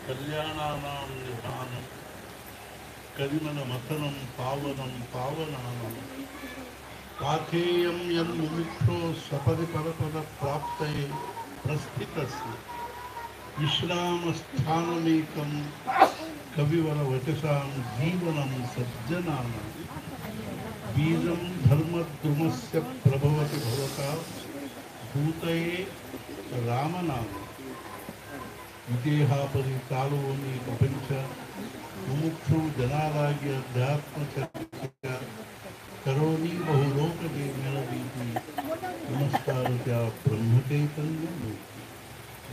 कल्याणानां निधानं करिमनमथनं पावनं पावनानं पाथेयं यन्मुमुक्षो सपदि परपदप्राप्तये प्रस्थितस्य विश्रामस्थानमेकं कविवरवचसां जीवनं सज्जनानां बीजं धर्मद्रुमस्य प्रभवति भवता भूतये रामनाम ವಿದೇಹಾಪರಿ ತಾಳುವನಿ ಪ್ರಪಂಚ ಮುಮುಕ್ಷು ಜನಾರಾಗಿ ಅಧ್ಯಾತ್ಮ ಚರ್ಚೆಯ ಕರೋನಿ ಬಹುಲೋಕಗೆ ಮೇಳವೀತಿ ನಮಸ್ಕಾರ ತ್ಯಾ ಬ್ರಹ್ಮಚೈತನ್ಯ ಮೂರ್ತಿ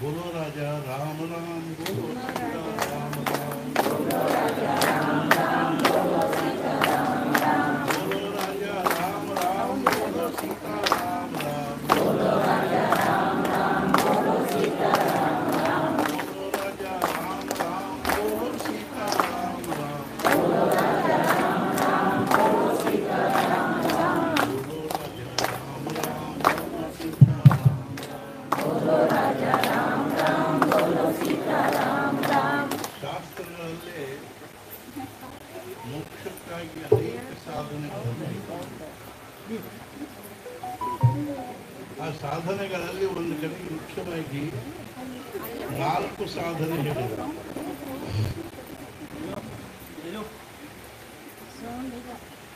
ಬೋಲೋ ರಾಜ ರಾಮ ರಾಮ ಬೋಲೋ ಸೀತಾ ರಾಮ ರಾಮ ಬೋಲೋ ರಾಜ ರಾಮ ಬೋಲೋ ಸೀತಾ ರಾಮ ಬೋಲೋ ರಾಜ ಶಾಸ್ತ್ರಗಳಲ್ಲೇ ಮೋಕ್ಷಕ್ಕಾಗಿ ಅನೇಕ ಸಾಧನೆಗಳನ್ನು ಆ ಸಾಧನೆಗಳಲ್ಲಿ ಒಂದು ಕಡೆ ಮುಖ್ಯವಾಗಿ 4 ಸಾಧನೆ ಹೇಳಿದರು.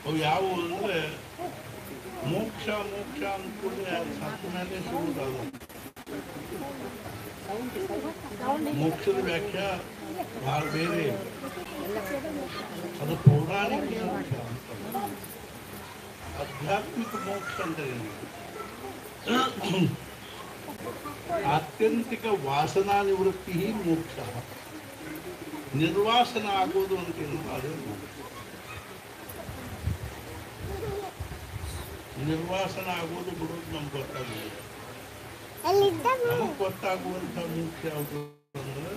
ಅವು ಯಾವುವು ಅಂದ್ರೆ ಮೋಕ್ಷ ಮೋಕ್ಷ ಅಂದ್ಕೊಂಡ್ರೆ ಸತ್ತ ಮೇಲೆ ಸಿಗುವುದಲ್ಲ. ಮೋಕ್ಷದ ವ್ಯಾಖ್ಯಾ ಬಹಳ ಬೇರೆ, ಅದು ಪೌರಾಣಿಕ ಮೋಕ್ಷ, ಆಧ್ಯಾತ್ಮಿಕ ಮೋಕ್ಷ ಅಂದರೆ ಆತ್ಯಂತಿಕ ವಾಸನಾ ನಿವೃತ್ತಿ ಮೋಕ್ಷ. ನಿರ್ವಾಸನ ಆಗೋದು ಅಂತೇನು ಅದೇ ಮೋಕ್ಷ. ನಿರ್ವಾಸನ ಆಗೋದು ಬಿಡೋದು ನಮ್ಗೆ ಗೊತ್ತಾಗೋದು. ನಮಗೆ ಗೊತ್ತಾಗುವಂಥ ಮೋಕ್ಷ ಯಾವುದು ಅಂದ್ರೆ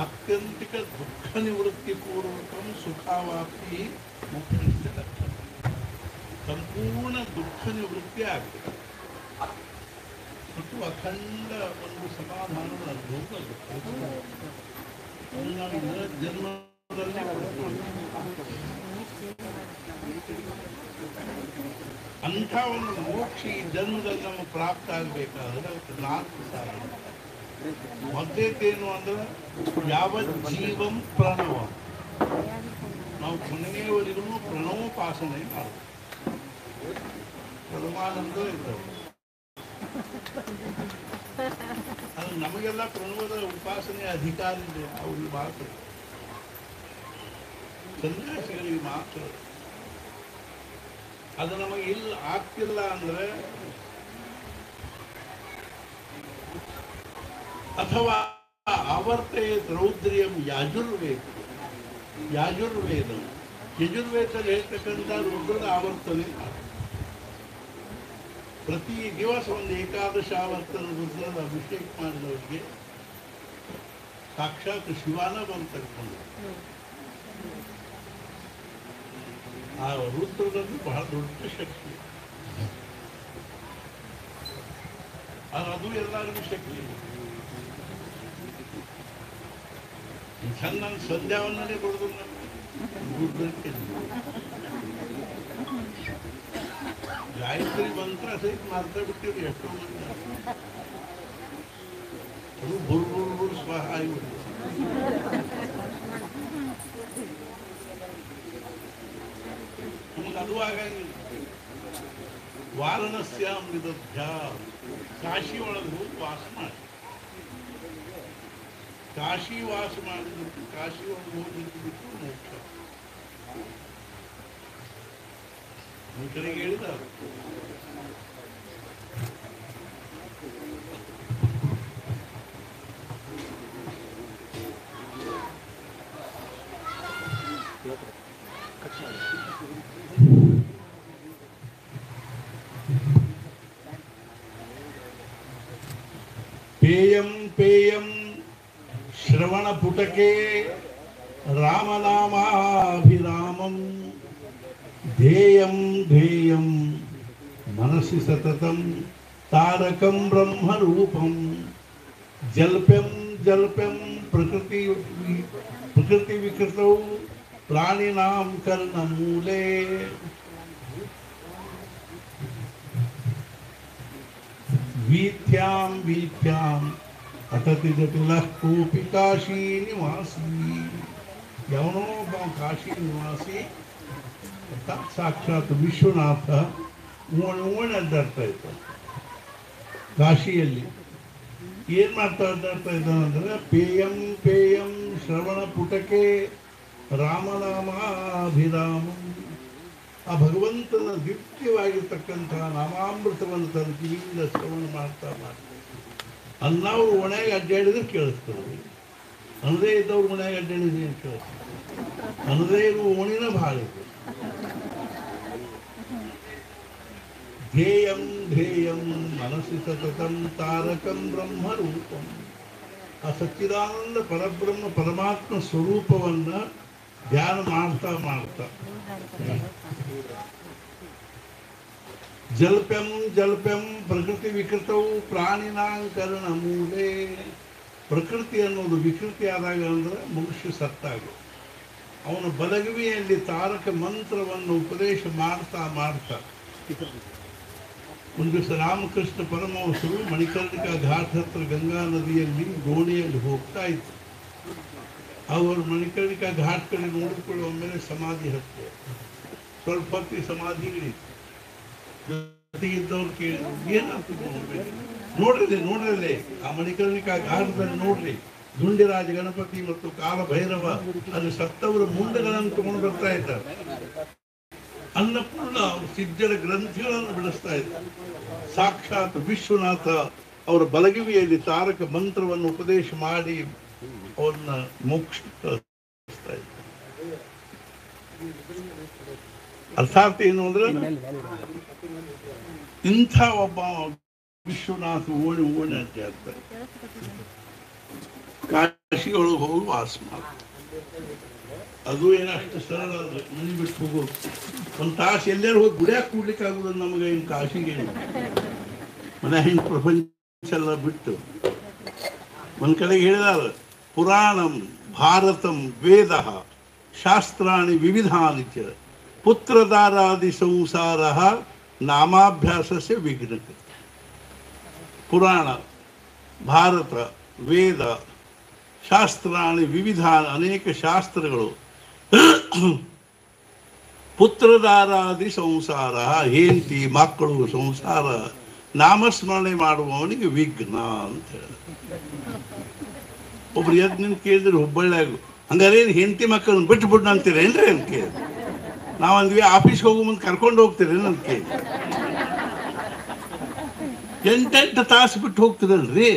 ಆತ್ಯಂತಿಕ ದುಃಖ ನಿವೃತ್ತಿ ಪೂರ್ವಕಂ ಸುಖಾವಾಪ್ತಿ ಮೋಕ್ಷ ಲಕ್ಷಣ. ಸಂಪೂರ್ಣ ದುಃಖ ನಿವೃತ್ತಿ ಆಗುತ್ತೆ ಮತ್ತು ಅಖಂಡ ಒಂದು ಸಮಾಧಾನದ ಅನುಭವ ನಾವು ಜನ್ಮದಲ್ಲಿ ಅಂಥ ಒಂದು ಮೋಕ್ಷ ಈ ಜನ್ಮದಲ್ಲಿ ನಮಗೆ ಪ್ರಾಪ್ತ ಆಗಬೇಕಾದ್ರೆ 4 ಸಾಧನೆ. ಮೊದಲೇದೇನು ಅಂದ್ರೆ ಯಾವ ಜೀವಂ ಪ್ರಣವ, ನಾವು ಕೊನೆಯವರೆಗೂ ಪ್ರಣವೋಪಾಸನೆ ಮಾಡಬೇಕು. ಪರಮಾನಂದ ಇರ್ತವೆ. ಅದು ನಮಗೆಲ್ಲ ಪ್ರಣವದ ಉಪಾಸನೆ ಅಧಿಕಾರ ಇದೆ, ಅವ್ರಿಗೆ ಮಾತ್ರ, ಸನ್ಯಾಸಿಗಳಿಗೆ ಮಾತ್ರ. ಅದು ನಮಗೆ ಇಲ್ಲ ಆಗ್ತಿಲ್ಲ ಅಂದ್ರೆ ಅಥವಾ ಆವರ್ತಯ ರೌದ್ರಿಯಂ ಯಾಜುರ್ವೇದ ಯಜುರ್ವೇದದಲ್ಲಿ ಹೇಳ್ತಕ್ಕಂಥ ರುದ್ರದ ಆವರ್ತನೆ ಪ್ರತಿ ದಿವಸ ಒಂದು 11 ಆವರ್ತನ ರುದ್ರದ ಅಭಿಷೇಕ ಮಾಡಿದವರಿಗೆ ಸಾಕ್ಷಾತ್ ಶಿವಾನ ಬಂದು ತರ್ಕೊಂಡು. ಆ ರುದ್ರದಲ್ಲಿ ಬಹಳ ದೊಡ್ಡ ಶಕ್ತಿ, ಅದು ಎಲ್ಲರಿಗೂ ಶಕ್ತಿ. ಚಂದ ಸಂಧ್ಯಾವನ್ನೇ ಕೊಡೋದು ರುದ್ರಕ್ಕೆ. ಗಾಯತ್ರಿ ಮಂತ್ರ ಸಹಿತ ಮಾಡ್ತಾ ಬಿಟ್ಟಿರಿ ಎಷ್ಟೋ ಮಂದಿ. ಅದು ಬುರ್ಬುರ್ ಸ್ವಹ ಆಗಿಬಿಟ್ಟು ನಮಗೆ ಅದು ಆಗಂಗಿಲ್ಲ. ವಾರಣಸ್ಯಾಂ ವಿದಧ್ಯ, ಕಾಶಿ ಒಳಗೆ ಹೋಗಿ ವಾಸ ಮಾಡಿ, ಕಾಶಿ ವಾಸ ಮಾಡಿಬಿಟ್ಟು ಕಾಶಿ ಒಳಗೆ ಹೋಗಿ ಬಿಟ್ಟು ಮೋಕ್ಷ. ಈ ಕಡೆಗೆ ಹೇಳಿದ ಪೇಯಂ ಪೇಯಂ ಶ್ರವಣ ಪುಟಕೆ ರಾಮನಾಮಾಭಿರಾಮಂ ಧ್ಯೇಯಂ ಧ್ಯೇಯಂ ಮನಸ್ಸಿ ಸತತಂ ತಾರಕಂ ಬ್ರಹ್ಮರೂಪಂ ಜಲ್ಪ್ಯಂ ಜಲ್ಪ್ಯಂ ಪ್ರಕೃತಿ ಪ್ರಕೃತಿ ವಿಕೃತೌ ಪ್ರಾಣಿನಾಂ ಕರ್ಣಮೂಲೆ वीथ्यां वीथ्यां अतति जटिलः कोऽपि काशी निवासी यवनो काशी निवासी साक्षाತ್ ವಿಶ್ವನಾಥ ಓಣ ಅಡ್ಡಾಡ್ತಾ ಇದ್ದ ಕಾಶಿಯಲ್ಲಿ. ಏನು ಮಾಡ್ತಾ ಅಡ್ಡಾಡ್ತಾ ಇದ್ದಾನಂದ್ರೆ ಪೇಯಂ ಪೇಯಂ ಶ್ರವಣ ಪುಟಕೆ ರಾಮನಾಮಾಭಿರಾಮಂ, ಆ ಭಗವಂತನ ದಿವ್ಯವಾಗಿರ್ತಕ್ಕಂತಹ ನಾಮಾಮೃತವನ್ನು ತನ್ನ ಕಿವಿಯಿಂದ ಶ್ರವಣ ಮಾಡ್ತಾ ಮಾಡ್ತಾರೆ. ಅನ್ನವ್ರು ಒಣೆಗೆ ಅಡ್ಡಾಡಿದ್ರೆ ಕೇಳಿಸ್ತಾರೆ, ಅನ್ನದೇ ಇದ್ದವ್ರು ಮನೆಯಾಗ ಅಡ್ಡಾಡಿದ್ರೆ ಏನು ಕೇಳಿಸ್ತಾರೆ. ಅನ್ನದೇ ಇರುವ ಓಣಿನ ಭಾಳ ಇದೆ. ಧ್ಯೇಯಂ ಧ್ಯೇಯಂ ಮನಸ್ಸಿ ಸತತಂ ತಾರಕಂ ಬ್ರಹ್ಮರೂಪಂ, ಆ ಸಚ್ಚಿದಾನಂದ ಪರಬ್ರಹ್ಮ ಪರಮಾತ್ಮ ಸ್ವರೂಪವನ್ನ ಧ್ಯಾನ ಮಾಡ್ತಾ ಮಾಡ್ತಾ ಜಲ್ಪ್ಯಂ ಜಲ್ಪ್ಯಂ ಪ್ರಕೃತಿ ವಿಕೃತವು ಪ್ರಾಣಿನಾಂಕರಣ ಮೂಲೆ, ಪ್ರಕೃತಿ ಅನ್ನೋದು ವಿಕೃತಿ ಆದಾಗ ಅಂದ್ರೆ ಮನುಷ್ಯ ಸತ್ತಾಗ ಅವನ ಬಲಗವಿಯಲ್ಲಿ ತಾರಕ ಮಂತ್ರವನ್ನು ಉಪದೇಶ ಮಾಡ್ತಾ ಮಾಡ್ತಾ ಒಂದು ದಿವಸ ರಾಮಕೃಷ್ಣ ಪರಮಹಂಸರು ಮಣಿಕರ್ಣಿಕಾ ಘಾಟ್ ಹತ್ರ ಗಂಗಾ ನದಿಯಲ್ಲಿ ದೋಣಿಯಲ್ಲಿ ಹೋಗ್ತಾ ಇದ್ರು. ಅವರು ಮಣಿಕರ್ಣಿಕಾ ಘಾಟ್ ಕಡೆ ನೋಡಿಕೊಳ್ಳುವ ಮೇಲೆ ಸಮಾಧಿ ಹತ್ತೆ ಸ್ವಲ್ಪ ಹೊತ್ತಿ ಸಮಾಧಿ ಇಳಿತು. ಜೊತೆಗಿದ್ದವ್ರು ಕೇಳಿದ್ರು, ಏನಾಗ್ತದೆ ನೋಡ್ರಲ್ಲೇ ಆ ಮಣಿಕರ್ಣಿಕಾ ಘಾಟದಲ್ಲಿ ನೋಡ್ರಿ, ದುಂಡಿರಾಜ ಗಣಪತಿ ಮತ್ತು ಕಾಲಭೈರವ ಅಲ್ಲಿ ಸತ್ತವರ ಮುಂಡಗಳನ್ನು ತಗೊಂಡು ಬರ್ತಾ ಇದ್ದಾರೆ. ಅನ್ನಪೂರ್ಣ ಅವರು ಸಿದ್ಧರ ಗ್ರಂಥಿಗಳನ್ನು ಬಿಡಿಸ್ತಾ ಇದ್ದಾರೆ. ಸಾಕ್ಷಾತ್ ವಿಶ್ವನಾಥ ಅವರ ಬಲಗಿವಿಯಲ್ಲಿ ತಾರಕ ಮಂತ್ರವನ್ನು ಉಪದೇಶ ಮಾಡಿ ಅವ್ರನ್ನ ಮೋಕ್ಷ ಕಳಿಸ್ತಾ ಇದ್ದಾರೆ. ಅರ್ಥಾತ್ ಏನು ಅಂದ್ರೆ ಇಂಥ ಒಬ್ಬ ವಿಶ್ವನಾಥ ಓಣಿ ಅಂತ ಹೇಳ್ತಾರೆ. ಕಾಶಿಯೊಳಗೆ ಹೋಗಿ ವಾಸ ಮಾಡ, ಅದು ಏನಷ್ಟು ಸರಳ ಅಲ್ಲ. ಮನೆ ಬಿಟ್ಟು ಹೋಗೋದು ಒಂದು ತಾಸು ಎಲ್ಲರೂ ಹೋಗಿ ಗುಡಿಯಾಗ ಕೂಡ್ಲಿಕ್ಕೆ ಆಗುದು ನಮಗೆ. ಇನ್ನು ಕಾಶಿಗೆ ಮನೆ ಹಿಂಗೆ ಪ್ರಪಂಚ ಎಲ್ಲ ಬಿಟ್ಟು ಒಂದ್ ಕಡೆಗೆ ಹೇಳಿದಾರ, ಪುರಾಣಂ ಭಾರತಂ ವೇದ ಶಾಸ್ತ್ರಾಣಿ ವಿವಿಧಾನಿ ಚ ಪುತ್ರದಾರಾದಿ ಸಂಸಾರ ನಾಮಾಭ್ಯಾಸಸ್ಯ ವಿಘ್ನತೆ. ಪುರಾಣ, ಭಾರತ, ವೇದ, ಶಾಸ್ತ್ರಾಣಿ ವಿವಿಧ, ಅನೇಕ ಶಾಸ್ತ್ರಗಳು, ಪುತ್ರದಾರಾದಿ ಸಂಸಾರ, ಹೆಂಡತಿ ಮಕ್ಕಳು ಸಂಸಾರ, ನಾಮಸ್ಮರಣೆ ಮಾಡುವವನಿಗೆ ವಿಘ್ನ ಅಂತ ಹೇಳ. ಒಬ್ರು ಎದ್ದು ನಿನ್ ಕೇಳಿದ್ರೆ ಹುಬ್ಬಳ್ಳಿಯಾಗ, ಹಂಗಾರೆ ಏನು ಹೆಂಡತಿ ಮಕ್ಕಳನ್ನ ಬಿಟ್ಟು ಬಿಟ್ಟು ಅಂತೀರೇನ್ರಿ ಅಂತ ಕೇಳಿ. ನಾವಂದ್ವಿ ಆಫೀಸ್ಗೆ ಹೋಗೋ ಮುಂದೆ ಕರ್ಕೊಂಡು ಹೋಗ್ತೀರೇನು ಅಂತ ಕೇಳಿ. 8 ತಾಸು ಬಿಟ್ಟು ಹೋಗ್ತಿರಲ್ರಿ,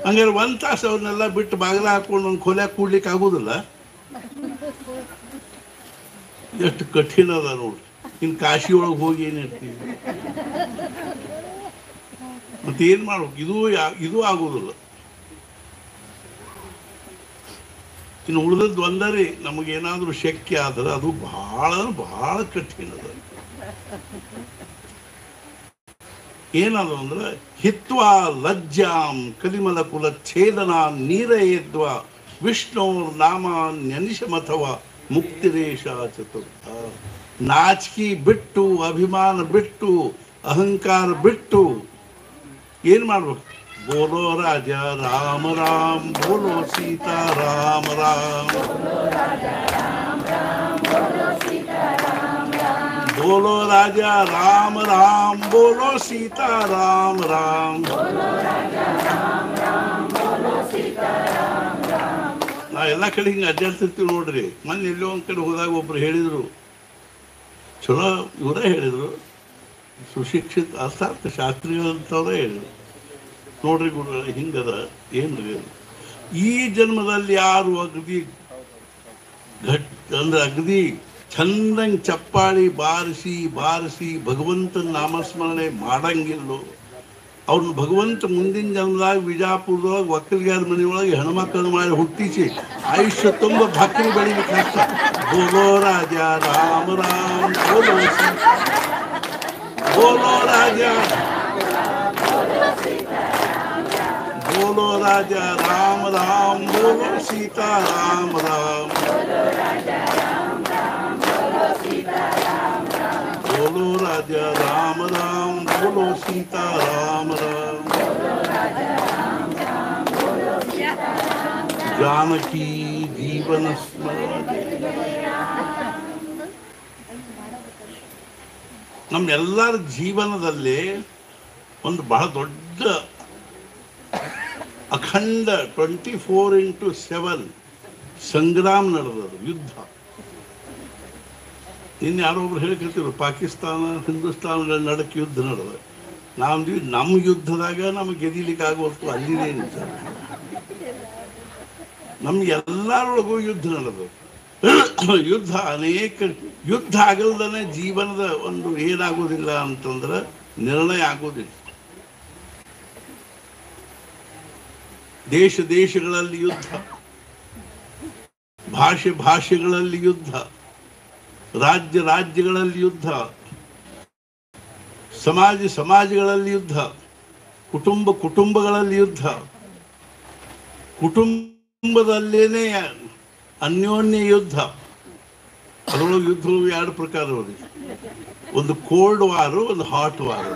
ಹಂಗಾರೆ 1 ತಾಸು ಅವ್ರನ್ನೆಲ್ಲ ಬಿಟ್ಟು ಬಾಗಿಲ ಹಾಕೊಂಡು ಒಂದು ಕೊಲೆ ಕೂಡ್ಲಿಕ್ಕೆ ಆಗೋದಿಲ್ಲ. ಎಷ್ಟು ಕಠಿಣ ಅದ ನೋಡ್ರಿ. ಇನ್ನು ಕಾಶಿ ಒಳಗೆ ಹೋಗಿ ಏನಿರ್ತೀವಿ ಮತ್ತೆ ಏನ್ ಮಾಡ್ಬೇಕು? ಇದು ಆಗೋದಿಲ್ಲ. ಇನ್ನು ಉಳಿದದ್ದು ಒಂದರೆ ನಮಗೇನಾದ್ರೂ ಶಕ್ಯ ಆದ್ರೆ ಅದು ಬಹಳ ಬಹಳ ಕಠಿಣ ಅದ. ಏನದು ಅಂದ್ರೆ ಹಿತ್ವಾ ಲಜ್ಜಾಂ ಕಲಿಮಲ ಕುಲ ಛೇದನ ನೀರಯೇದ್ವ ವಿಷ್ಣುರ್ ನಾಮಾನ್ಯನಿಶಮಥವ ಮುಕ್ತಿರೇಶ ಚತುರ್ಥ. ನಾಚಿಕೆ ಬಿಟ್ಟು, ಅಭಿಮಾನ ಬಿಟ್ಟು, ಅಹಂಕಾರ ಬಿಟ್ಟು ಏನ್ ಮಾಡ್ಬೇಕು? ಬೋಲೋ ರಾಜ ರಾಮ ರಾಮ್, ಬೋಲೋ ಸೀತಾ ರಾಮ ರಾಮ್, बोलो राजा राम राम, बोलो सीता राम राम. ನಾ ಎಲ್ಲ ಕಡೆ ಹಿಂಗೆ ಅಡ್ಡಾಡ್ತಿರ್ತೀವಿ ನೋಡ್ರಿ. ಮೊನ್ನೆ ಎಲ್ಲೋ ಒಂದ್ ಕಡೆ ಹೋದಾಗ ಒಬ್ರು ಹೇಳಿದ್ರು, ಚಲೋ ಇವರೇ ಹೇಳಿದ್ರು, ಸುಶಿಕ್ಷಿತ ಅರ್ಥಾತ್ ಶಾಸ್ತ್ರಿಗಳಂತವ್ರೇ ಹೇಳಿದ್ರು, ನೋಡ್ರಿ ಗುರು ಹಿಂಗದ ಏನ್ರಿ, ಈ ಜನ್ಮದಲ್ಲಿ ಯಾರು ಅಗದಿ ಅಂದ್ರೆ ಅಗದಿ ಚಂದಂಗೆ ಚಪ್ಪಾಳಿ ಬಾರಿಸಿ ಬಾರಿಸಿ ಭಗವಂತನ ನಾಮಸ್ಮರಣೆ ಮಾಡಂಗಿಲ್ಲೋ ಅವ್ರನ್ನ ಭಗವಂತ ಮುಂದಿನ ಜನ್ಮದಾಗ ವಿಜಾಪುರದೊಳಗೆ ಒಕ್ಕಲಿಗಾರ ಮನೆಯೊಳಗೆ ಹೆಣ್ಮಕ್ಕಳು ಮಾಡಿ ಹುಟ್ಟಿಸಿ ಆಯುಷ್ಯ ತುಂಬ ಭಕ್ತರು ಬೆಳಿಲಿಕ್ಕೆ ಕಷ್ಟ. ಬೋಲೋ ರಾಜ ರಾಮ ರಾಮ್, ಬೋಲೋ ಬೋಲೋ ರಾಜ बोलो राजा राम राम, बोलो सीता राम राम, बोलो राजा राम राम, बोलो सीता राम राम, बोलो राजा राम राम, बोलो सीता राम राम, बोलो राजा राम राम, बोलो सीता राम राम, जानकी जीवन स्मरण. ನಮ್ಮೆಲ್ಲರ ಜೀವನದಲ್ಲಿ ಒಂದು ಬಹಳ ದೊಡ್ಡ ಅಖಂಡ 24x7 ಸಂಗ್ರಾಮ ನಡೆದದು, ಯುದ್ಧ. ಇನ್ನು ಯಾರೋ ಒಬ್ರು ಹೇಳಿರ್ತಿದ್ರು ಪಾಕಿಸ್ತಾನ ಹಿಂದೂಸ್ತಾನಗಳ ನಡಕ್ಕೆ ಯುದ್ಧ ನಡೆದ. ನಾವು ನಮ್ಮ ಯುದ್ಧದಾಗ ನಮಗೆ ಗೆದಿಲಿಕ್ಕೆ ಆಗುವಷ್ಟು ಅಲ್ಲಿದೇನು ನಮ್ಗೆಲ್ಲರೊಳಗೂ ಯುದ್ಧ ನಡೆದು. ಯುದ್ಧ ಅನೇಕ ಯುದ್ಧ ಆಗಲ್ದನೆ ಜೀವನದ ಒಂದು ಏನಾಗೋದಿಲ್ಲ ಅಂತಂದ್ರೆ ನಿರ್ಣಯ ಆಗೋದಿಲ್ಲ. ದೇಶ ದೇಶಗಳಲ್ಲಿ ಯುದ್ಧ, ಭಾಷೆ ಭಾಷೆಗಳಲ್ಲಿ ಯುದ್ಧ, ರಾಜ್ಯ ರಾಜ್ಯಗಳಲ್ಲಿ ಯುದ್ಧ, ಸಮಾಜ ಸಮಾಜಗಳಲ್ಲಿ ಯುದ್ಧ, ಕುಟುಂಬ ಕುಟುಂಬಗಳಲ್ಲಿ ಯುದ್ಧ, ಕುಟುಂಬದಲ್ಲೇನೆ ಅನ್ಯೋನ್ಯ ಯುದ್ಧ. ಅದರೊಳಗೆ ಯುದ್ಧಗಳು ಎರಡು ಪ್ರಕಾರ ನೋಡಿ, ಒಂದು ಕೋಲ್ಡ್ ವಾರು, ಒಂದು ಹಾಟ್ ವಾರು.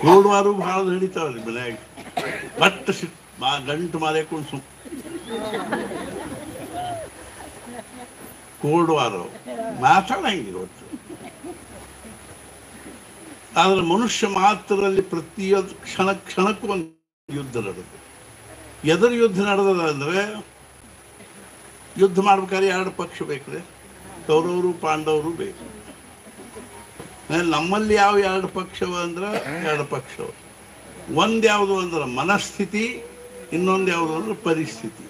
ಕೋಲ್ಡ್ ವಾರು ಬಹಳ ನಡೀತಾವ್ರಿ ಮನ್ಯಾಗ, ಬಟ್ ಗಂಟು ಮಾರ್ಯಾಕೊಂಡು ಸುಮ್ ಕೋಲ್ಡ್ ವಾರು ಮಾತಾಡಂಗಿಲ್ಲ ಒಟ್ಟು. ಆದ್ರೆ ಮನುಷ್ಯ ಮಾತ್ರದಲ್ಲಿ ಪ್ರತಿಯೊಂದು ಕ್ಷಣಕ್ಕೂ ಒಂದು ಯುದ್ಧ ನಡೆದು. ಎದುರು ಯುದ್ಧ ನಡೆದದ ಅಂದ್ರೆ ಯುದ್ಧ ಮಾಡ್ಬೇಕಾದ್ರೆ ಎರಡು ಪಕ್ಷ ಬೇಕ್ರಿ, ಕೌರವರು ಪಾಂಡವರು ಬೇಕು. ನಮ್ಮಲ್ಲಿ ಯಾವ ಎರಡು ಪಕ್ಷವ ಅಂದ್ರೆ ಎರಡು ಪಕ್ಷವ. ಒಂದ್ ಯಾವುದು ಅಂದ್ರೆ ಮನಸ್ಥಿತಿ, ಇನ್ನೊಂದು ಯಾವುದು ಅಂದ್ರೆ ಪರಿಸ್ಥಿತಿ.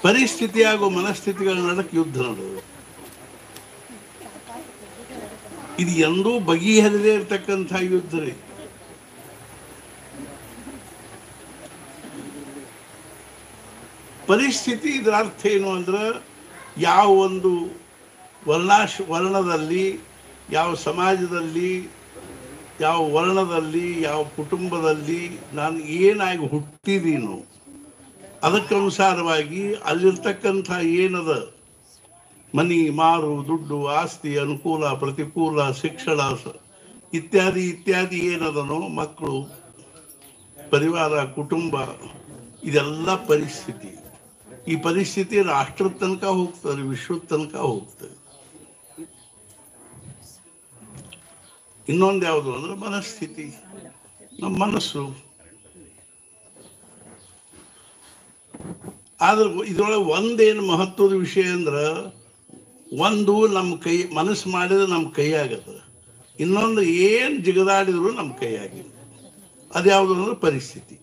ಪರಿಸ್ಥಿತಿ ಹಾಗೂ ಮನಸ್ಥಿತಿಗಳ ನಡಕ್ಕೆ ಯುದ್ಧ ನಡೆದು. ಇದು ಎಂದೂ ಬಗೆಹರಿದೇ ಇರ್ತಕ್ಕಂಥ ಯುದ್ಧ ರೀ. ಪರಿಸ್ಥಿತಿ ಇದರ ಅರ್ಥ ಏನು ಅಂದ್ರೆ ಯಾವ ಒಂದು ವರ್ಣದಲ್ಲಿ, ಯಾವ ಸಮಾಜದಲ್ಲಿ, ಯಾವ ವರ್ಣದಲ್ಲಿ, ಯಾವ ಕುಟುಂಬದಲ್ಲಿ ನಾನು ಏನಾಗಿ ಹುಟ್ಟಿದೀನೋ ಅದಕ್ಕನುಸಾರವಾಗಿ ಅಲ್ಲಿರ್ತಕ್ಕಂಥ ಏನದ ಮನಿ, ಮಾರು, ದುಡ್ಡು, ಆಸ್ತಿ, ಅನುಕೂಲ, ಪ್ರತಿಕೂಲ, ಶಿಕ್ಷಣ ಇತ್ಯಾದಿ ಇತ್ಯಾದಿ ಏನದನೋ, ಮಕ್ಕಳು, ಪರಿವಾರ, ಕುಟುಂಬ, ಇದೆಲ್ಲ ಪರಿಸ್ಥಿತಿ. ಈ ಪರಿಸ್ಥಿತಿ ರಾಷ್ಟ್ರದ ತನಕ ಹೋಗ್ತದೆ, ವಿಶ್ವದ ತನಕ ಹೋಗ್ತದೆ. ಇನ್ನೊಂದು ಯಾವುದು ಅಂದ್ರೆ ಮನಸ್ಥಿತಿ, ನಮ್ಮ ಮನಸ್ಸು. ಆದ್ರೆ ಇದ್ರೊಳಗೆ ಒಂದೇನು ಮಹತ್ವದ ವಿಷಯ ಅಂದ್ರೆ, ಒಂದು ನಮ್ಮ ಕೈ ಮನಸ್ಸು ಮಾಡಿದ್ರೆ ನಮ್ಮ ಕೈ ಆಗದ, ಇನ್ನೊಂದು ಏನು ಜಿಗದಾಡಿದ್ರು ನಮ್ಮ ಕೈ ಆಗಿಲ್ಲ. ಅದ್ಯಾವುದು ಅಂದ್ರೆ ಪರಿಸ್ಥಿತಿ.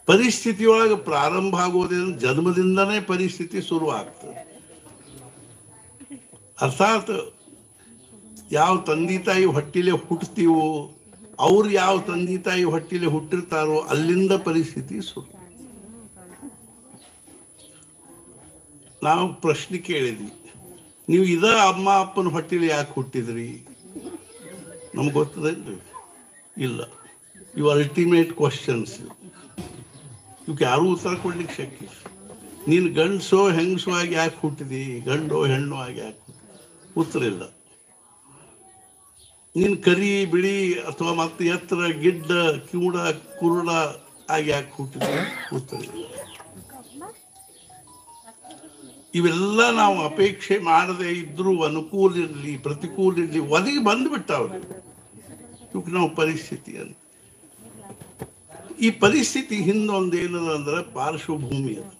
ಪರಿಸ್ಥಿತಿಯೊಳಗೆ ಪ್ರಾರಂಭ ಆಗೋದ್ರಿಂದ ಜನ್ಮದಿಂದನೇ ಪರಿಸ್ಥಿತಿ ಶುರು ಆಗ್ತದೆ. ಅರ್ಥಾತ್ ಯಾವ ತಂದೆ ತಾಯಿ ಹೊಟ್ಟಿಲೆ ಹುಟ್ಟುತ್ತೀವೋ, ಅವ್ರು ಯಾವ ತಂದೆ ತಾಯಿ ಹೊಟ್ಟಿಲೆ ಹುಟ್ಟಿರ್ತಾರೋ ಅಲ್ಲಿಂದ ಪರಿಸ್ಥಿತಿ ಶುರು. ನಾವು ಪ್ರಶ್ನೆ ಕೇಳಿದ್ವಿ, ನೀವು ಇದ ಅಮ್ಮ ಅಪ್ಪನ ಹೊಟ್ಟಿಲೆ ಯಾಕೆ ಹುಟ್ಟಿದ್ರಿ? ನಮ್ಗೆ ಗೊತ್ತದೇನ್ರಿ? ಇಲ್ಲ. ಇವು ಅಲ್ಟಿಮೇಟ್ ಕ್ವಶನ್ಸ್. ಇವಕ್ಕೆ ಯಾರೂ ಉತ್ತರ ಕೊಡ್ಲಿಕ್ಕೆ ಶಕ್ಯ. ನೀನು ಗಂಡಸೋ ಹೆಂಗಸೋ ಆಗಿ ಯಾಕೆ ಹುಟ್ಟಿದಿ, ಗಂಡೋ ಹೆಣ್ಣು ಆಗಿ ಯಾಕೆ ಉತ್ತರ ಇಲ್ಲ. ನೀನು ಕರಿ ಬಿಳಿ ಅಥವಾ ಮತ್ತೆ ಎತ್ತರ ಗಿಡ್ಡ ಕಿವುಡ ಕುರುಡ ಆಗಿ ಯಾಕೆ ಹುಟ್ಟಿದಿ, ಉತ್ತರ ಇಲ್ಲ. ಇವೆಲ್ಲ ನಾವು ಅಪೇಕ್ಷೆ ಮಾಡದೇ ಇದ್ರೂ ಅನುಕೂಲ ಇರಲಿ ಪ್ರತಿಕೂಲ ಇರಲಿ ಒದಗಿ ಬಂದ್ಬಿಟ್ಟಾವ್ರಿ. ಇವಕ್ಕೆ ನಾವು ಪರಿಸ್ಥಿತಿ ಅಂತ. ಈ ಪರಿಸ್ಥಿತಿ ಹಿಂದೊಂದು ಏನದ ಅಂದ್ರೆ ಪಾರ್ಶ್ವಭೂಮಿ ಅದ.